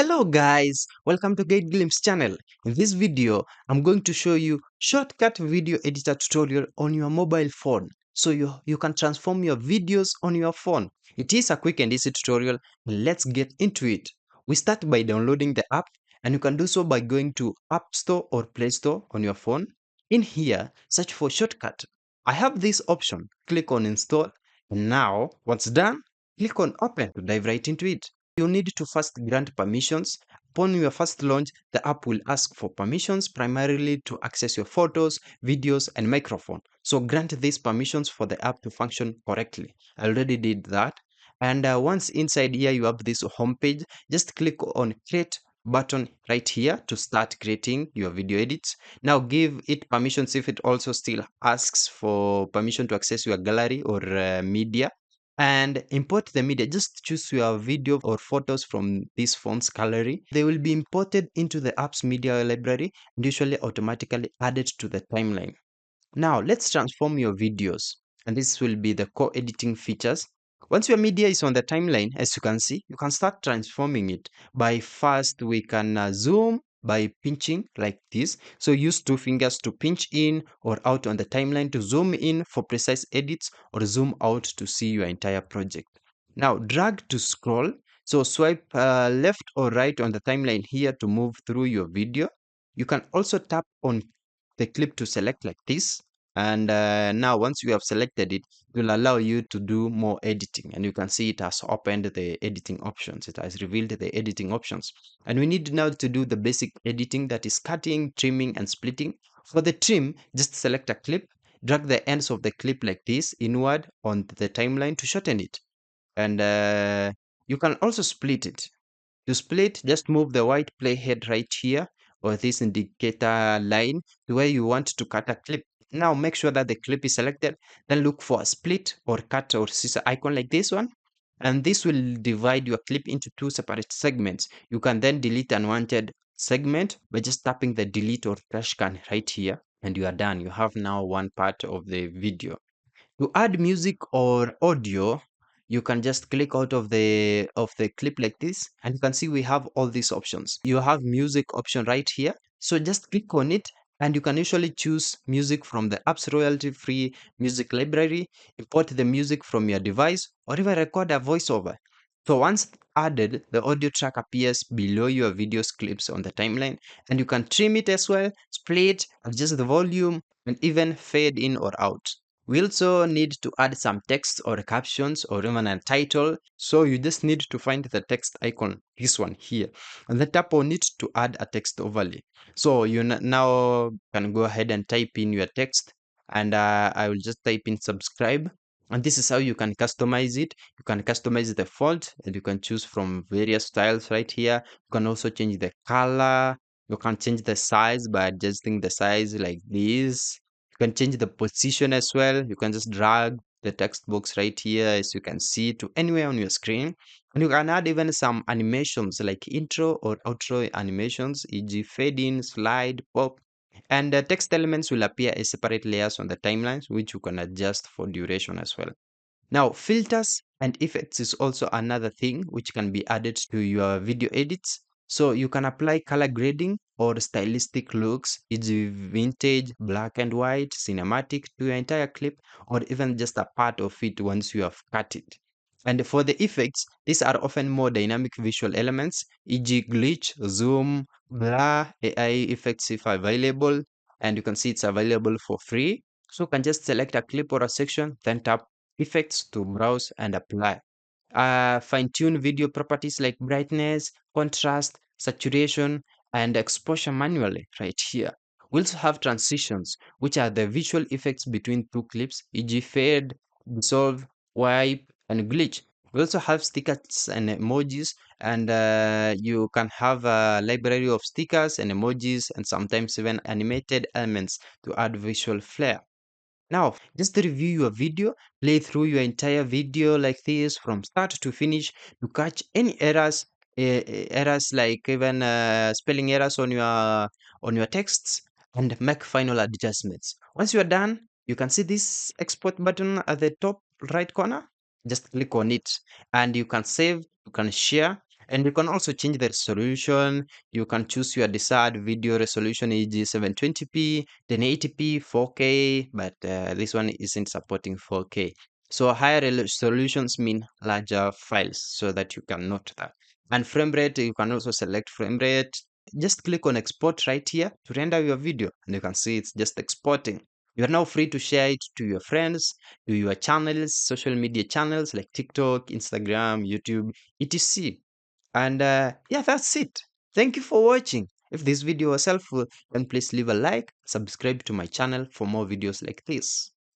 Hello guys, welcome to Guide Glimpse channel. In this video, I'm going to show you shortcut video editor tutorial on your mobile phone. So you can transform your videos on your phone. It is a quick and easy tutorial. Let's get into it. We start by downloading the app, and you can do so by going to App Store or Play Store on your phone. In here, search for Shotcut. I have this option. Click on install. And now, once done, click on open to dive right into it. You need to first grant permissions. Upon your first launch, the app will ask for permissions primarily to access your photos, videos, and microphone. So grant these permissions for the app to function correctly. I already did that. And once inside here, you have this home page. Just click on create button right here to start creating your video edits. Now give it permissions if it also still asks for permission to access your gallery or media, and import the media. Just choose your video or photos from this phone's gallery. They will be imported into the app's media library and usually automatically added to the timeline. Now let's transform your videos, and this will be the core editing features. Once your media is on the timeline, as you can see, you can start transforming it. By first, we can zoom by pinching like this. So use two fingers to pinch in or out on the timeline to zoom in for precise edits, or zoom out to see your entire project. Now drag to scroll. So swipe left or right on the timeline here to move through your video. You can also tap on the clip to select like this, and now once you have selected it, it will allow you to do more editing, and you can see it has opened the editing options. It has revealed the editing options, and we need now to do the basic editing, that is cutting, trimming, and splitting. For the trim, just select a clip, drag the ends of the clip like this inward on the timeline to shorten it, and you can also split it. To split, just move the white playhead right here, or this indicator line, to where you want to cut a clip. Now make sure that the clip is selected, then look for a split or cut or scissor icon like this one. And this will divide your clip into two separate segments. You can then delete unwanted segment by just tapping the delete or trash can right here, and you are done. You have now one part of the video. To add music or audio, you can just click out of the clip like this, and you can see we have all these options. You have music option right here, so just click on it, and you can usually choose music from the app's royalty free music library, import the music from your device, or even record a voiceover. So once added, the audio track appears below your video's clips on the timeline, and you can trim it as well, split, adjust the volume, and even fade in or out. We also need to add some text or captions or even a title. So you just need to find the text icon, this one here, and then tap on it to add a text overlay. So you now can go ahead and type in your text, and I will just type in subscribe. And this is how you can customize it. You can customize the font, and you can choose from various styles right here. You can also change the color. You can change the size by adjusting the size like this. You can change the position as well. You can just drag the text box right here, as you can see, to anywhere on your screen. And you can add even some animations like intro or outro animations, e.g. fade in, slide, pop. And the text elements will appear as separate layers on the timelines, which you can adjust for duration as well. Now, filters and effects is also another thing which can be added to your video edits. So you can apply color grading or stylistic looks, e.g. vintage, black and white, cinematic to your entire clip, or even just a part of it once you have cut it. And for the effects, these are often more dynamic visual elements, e.g. glitch, zoom, blur, AI effects if available, and you can see it's available for free. So you can just select a clip or a section, then tap effects to browse and apply. Fine-tune video properties like brightness, contrast, saturation, and exposure manually right here. We also have transitions, which are the visual effects between two clips, e.g. fade, dissolve, wipe, and glitch. We also have stickers and emojis, and you can have a library of stickers and emojis, and sometimes even animated elements to add visual flair. Now, just to review your video, play through your entire video like this from start to finish to catch any errors like even spelling errors on your texts, and make final adjustments. Once you are done, you can see this export button at the top right corner. Just click on it, and you can save, you can share, And you can also change the resolution. You can choose your desired video resolution, e.g. 720p, 1080p, 4K, but this one isn't supporting 4K. So higher resolutions mean larger files, so that you can note that. And frame rate, you can also select frame rate. Just click on export right here to render your video, and you can see it's just exporting. You are now free to share it to your friends, to your channels, social media channels like TikTok, Instagram, YouTube, etc. And yeah, that's it. Thank you for watching. If this video was helpful, then please leave a like, subscribe to my channel for more videos like this.